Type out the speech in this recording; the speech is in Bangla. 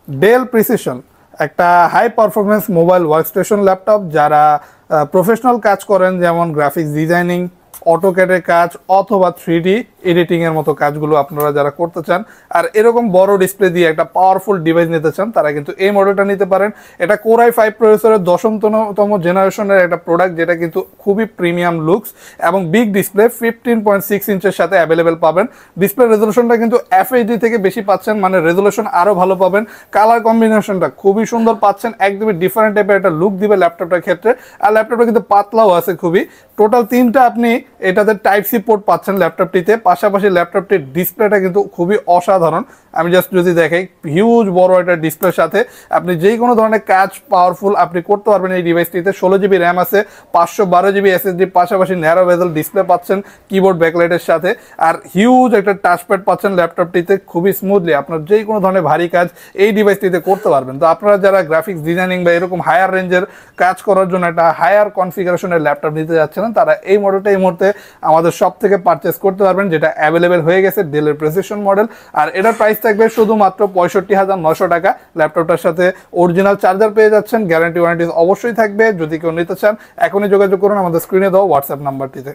ডেল প্রিসিশন একটা high performance mobile workstation laptop. যারা প্রফেশনাল কাজ করেন, যেমন গ্রাফিক্স ডিজাইনিং, অটোক্যাডের কাজ অথবা 3D এডিটিং এর মতো কাজগুলো আপনারা যারা করতে চান আর এরকম বড় ডিসপ্লে দিয়ে একটা পাওয়ারফুল ডিভাইস নিতে চান, তারা কিন্তু এই মডেলটা নিতে পারেন। এটা কোর i5 প্রসেসরের 10তম জেনারেশনের একটা প্রোডাক্ট, যেটা কিন্তু খুবই প্রিমিয়াম লুকস এবং বিগ ডিসপ্লে 15.6 ইঞ্চের সাথে অ্যাভেলেবেল পাবেন। ডিসপ্লে রেজলিউশনটা কিন্তু FHD থেকে বেশি পাচ্ছেন, মানে রেজলিউশন আরও ভালো পাবেন। কালার কম্বিনেশনটা খুবই সুন্দর পাচ্ছেন, একদমই ডিফারেন্ট টাইপের একটা লুক দিবে ল্যাপটপটার ক্ষেত্রে। আর ল্যাপটপটা কিন্তু পাতলাও আছে খুবই। টোটাল 3টা আপনি এটাতে টাইপ সি পোর্ট পাচ্ছেন ল্যাপটপটিতে। পাশাপাশি ল্যাপটপটির ডিসপ্লেটা কিন্তু খুবই অসাধারণ। আমি জাস্ট যদি দেখাই, হিউজ বড় একটা ডিসপ্লের সাথে আপনি যেই কোনো ধরনের কাজ পাওয়ারফুল আপনি করতে পারবেন এই ডিভাইসটিতে। 16GB র্যাম আছে, 512GB SSD, পাশাপাশি ন্যারো বেজেল ডিসপ্লে পাচ্ছেন কিবোর্ড ব্যাকলাইটের সাথে। আর হিউজ একটা টাচপ্যাড পাচ্ছেন ল্যাপটপটিতে, খুবই স্মুথলি আপনার যেই কোনো ধরনের ভারী কাজ এই ডিভাইসটিতে করতে পারবেন। তো আপনারা যারা গ্রাফিক্স ডিজাইনিং বা এরকম হায়ার রেঞ্জের কাজ করার জন্য একটা হায়ার কনফিগারেশনের ল্যাপটপ নিতে যাচ্ছেন, তারা এই মডেলটা এই মুহূর্তে আমাদের শপ থেকে পারচেস করতে পারবেন, যেটা অ্যাভেলেবেল হয়ে গেছে, ডেলের প্রিসিশন মডেল। আর এটার প্রাইস থাকবে শুধুমাত্র 65,900 টাকা। ল্যাপটপটার সাথে অরিজিনাল চার্জার পেয়ে যাচ্ছেন, গ্যারান্টি ওয়ারেন্টি অবশ্যই থাকবে। যদি কেউ নিতে চান এখনই যোগাযোগ করুন আমাদের স্ক্রিনে দেওয়া হোয়াটসঅ্যাপ নাম্বারটিতে।